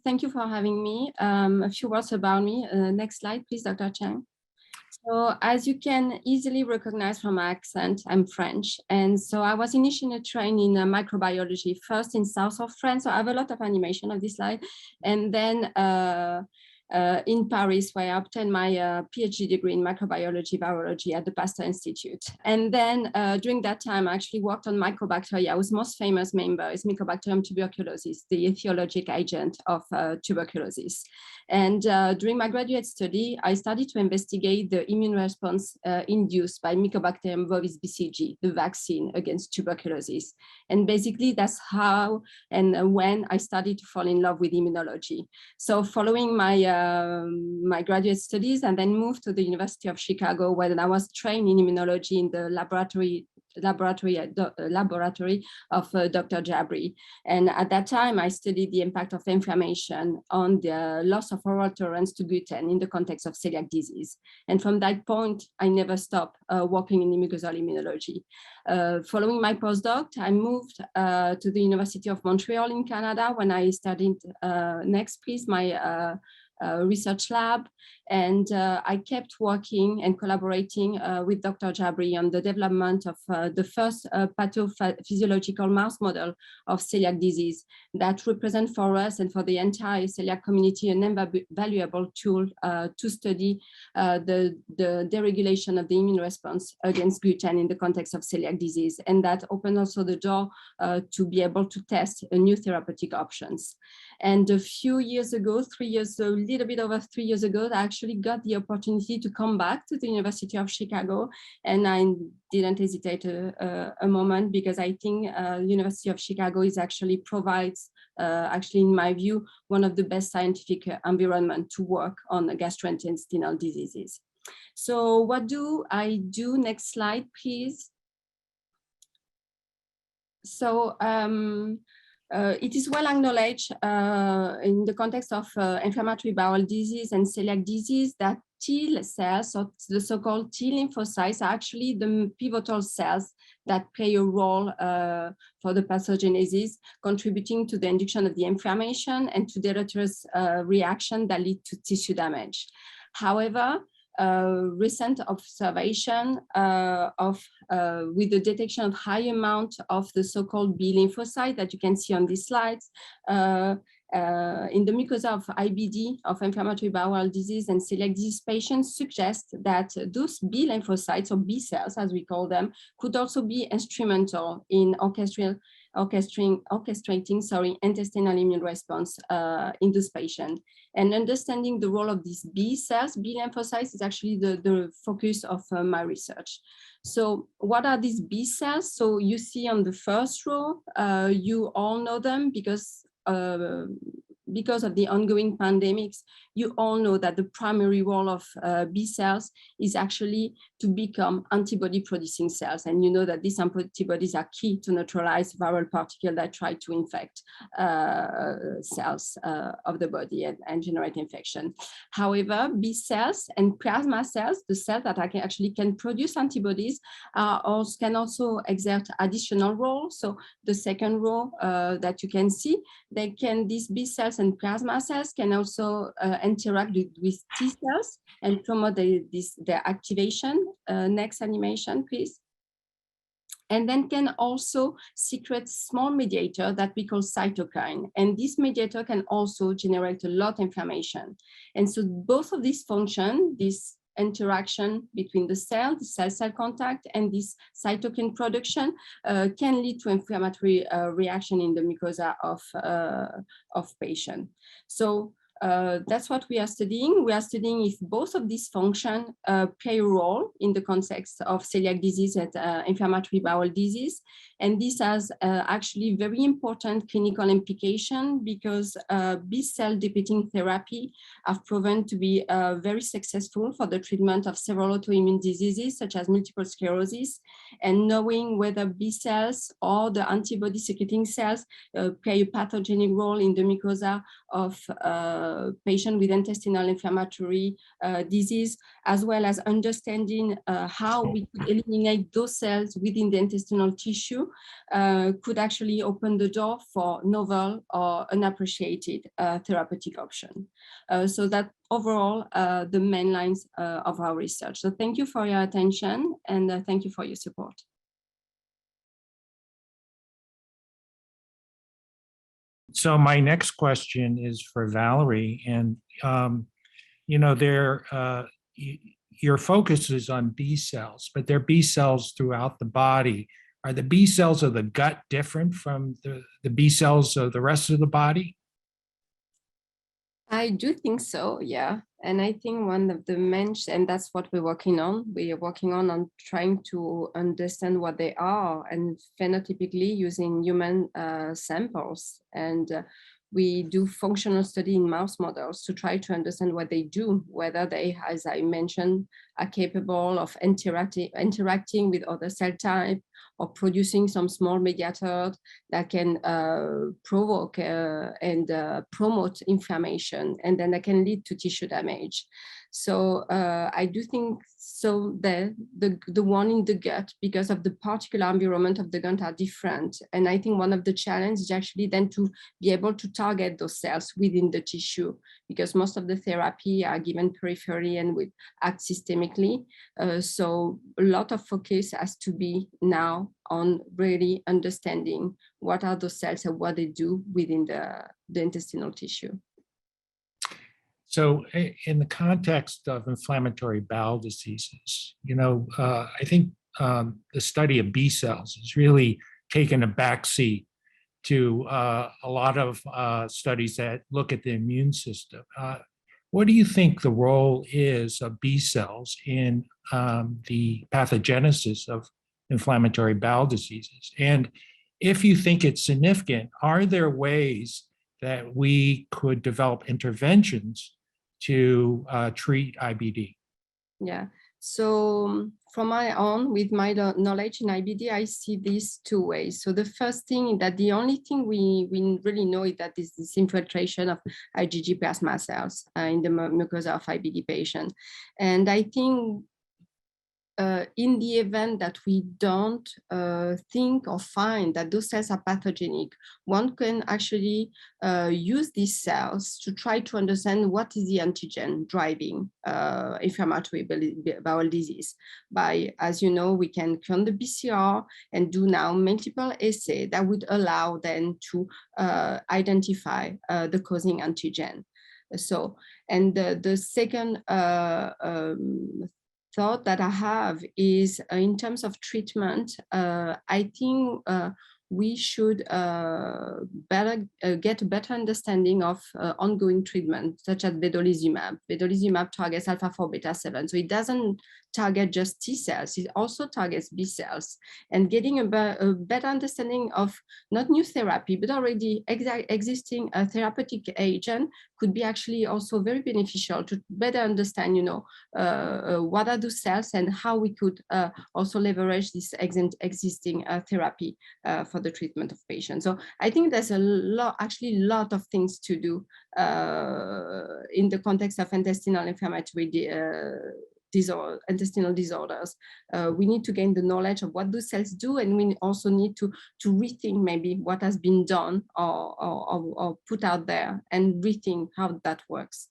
Thank you for having me. A few words about me. Next slide, please, Dr. Chang. So as you can easily recognize from my accent, I'm French. And so I was initially trained in microbiology, first in south of France. So I have a lot of animation of this slide. And then in Paris, where I obtained my PhD degree in microbiology, virology at the Pasteur Institute. And then during that time, I actually worked on mycobacteria, whose most famous member is Mycobacterium tuberculosis, the etiologic agent of tuberculosis. And during my graduate study, I started to investigate the immune response induced by Mycobacterium bovis BCG, the vaccine against tuberculosis. And basically, that's how and when I started to fall in love with immunology. So following my my graduate studies and then moved to the University of Chicago, where I was trained in immunology in the laboratory of Dr. Jabri. And at that time, I studied the impact of inflammation on the loss of oral tolerance to gluten in the context of celiac disease. And from that point, I never stopped working in mucosal immunology. Following my postdoc, I moved to the University of Montreal in Canada when I studied, next please, my research lab, and I kept working and collaborating with Dr. Jabri on the development of the first pathophysiological mouse model of celiac disease that represent for us and for the entire celiac community an invaluable tool to study the deregulation of the immune response against gluten in the context of celiac disease, and that opened also the door to be able to test new therapeutic options. And a few years ago, a little bit over 3 years ago, I actually got the opportunity to come back to the University of Chicago, and I didn't hesitate a moment, because I think University of Chicago is actually provides, actually in my view, one of the best scientific environment to work on gastrointestinal diseases. So what do I do? Next slide, please. So it is well acknowledged in the context of inflammatory bowel disease and celiac disease that T cells, or the so-called T lymphocytes, are actually the pivotal cells that play a role for the pathogenesis, contributing to the induction of the inflammation and to deleterious reaction that lead to tissue damage. However, recent observation with the detection of high amount of the so-called B lymphocyte that you can see on these slides in the mucosa of IBD, of inflammatory bowel disease and celiac disease patients, suggest that those B lymphocytes, or B cells as we call them, could also be instrumental in orchestrating intestinal immune response in this patient. And understanding the role of these B cells, B lymphocytes, is actually the focus of my research. So what are these B cells? So you see on the first row, you all know them because of the ongoing pandemics. You all know that the primary role of B cells is actually to become antibody-producing cells. And you know that these antibodies are key to neutralize viral particles that try to infect cells of the body and generate infection. However, B cells and plasma cells, the cells that actually can produce antibodies, can also exert additional roles. So the second row that you can see, these B cells and plasma cells can also interact with T cells and promote their activation. Next animation, please. And then can also secrete small mediator that we call cytokine. And this mediator can also generate a lot of inflammation. And so both of these function, this interaction between the cell-cell contact, and this cytokine production can lead to inflammatory reaction in the mucosa of patient. So that's what we are studying. We are studying if both of these functions play a role in the context of celiac disease and inflammatory bowel disease. And this has actually very important clinical implication, because B cell depleting therapy have proven to be very successful for the treatment of several autoimmune diseases such as multiple sclerosis. And knowing whether B cells or the antibody secreting cells play a pathogenic role in the mucosa of patients with intestinal inflammatory disease, as well as understanding how we could eliminate those cells within the intestinal tissue, could actually open the door for novel or unappreciated therapeutic option. So that overall the main lines of our research. So thank you for your attention, and thank you for your support. So my next question is for Valérie, and you know, your focus is on B cells, but there are B cells throughout the body. Are the B cells of the gut different from the B cells of the rest of the body? I do think so, yeah. And I think one of the main, and that's what we're working on. We are working on trying to understand what they are, and phenotypically using human samples. And we do functional study in mouse models to try to understand what they do, whether they, as I mentioned, are capable of interacting with other cell types, or producing some small mediators that can provoke and promote inflammation, and then that can lead to tissue damage. So I do think so the one in the gut, because of the particular environment of the gut, are different. And I think one of the challenges is actually then to be able to target those cells within the tissue, because most of the therapy are given peripherally and would act systemically. So a lot of focus has to be now on really understanding what are those cells and what they do within the intestinal tissue. So in the context of inflammatory bowel diseases, you know, I think the study of B cells has really taken a backseat to a lot of studies that look at the immune system. What do you think the role is of B cells in the pathogenesis of inflammatory bowel diseases? And if you think it's significant, are there ways that we could develop interventions to treat IBD? Yeah, so from my own, with my knowledge in IBD, I see these two ways. So the first thing is that the only thing we really know is that is this infiltration of IgG plasma cells in the mucosa of IBD patient. And I think in the event that we don't think or find that those cells are pathogenic, one can actually use these cells to try to understand what is the antigen driving inflammatory bowel disease. By, as you know, we can clone the BCR and do now multiple assays that would allow then to identify the causing antigen. So, and the second thought that I have is in terms of treatment, I think we should get a better understanding of ongoing treatment, such as vedolizumab. Vedolizumab targets alpha-4 beta-7, so it doesn't target just T cells, it also targets B cells. And getting a better understanding of not new therapy, but already existing therapeutic agent could be actually also very beneficial to better understand, you know, what are those cells and how we could also leverage this existing therapy for the treatment of patients. So I think there's a lot of things to do in the context of intestinal inflammatory intestinal disorders. We need to gain the knowledge of what those cells do, and we also need to rethink maybe what has been done or put out there, and rethink how that works.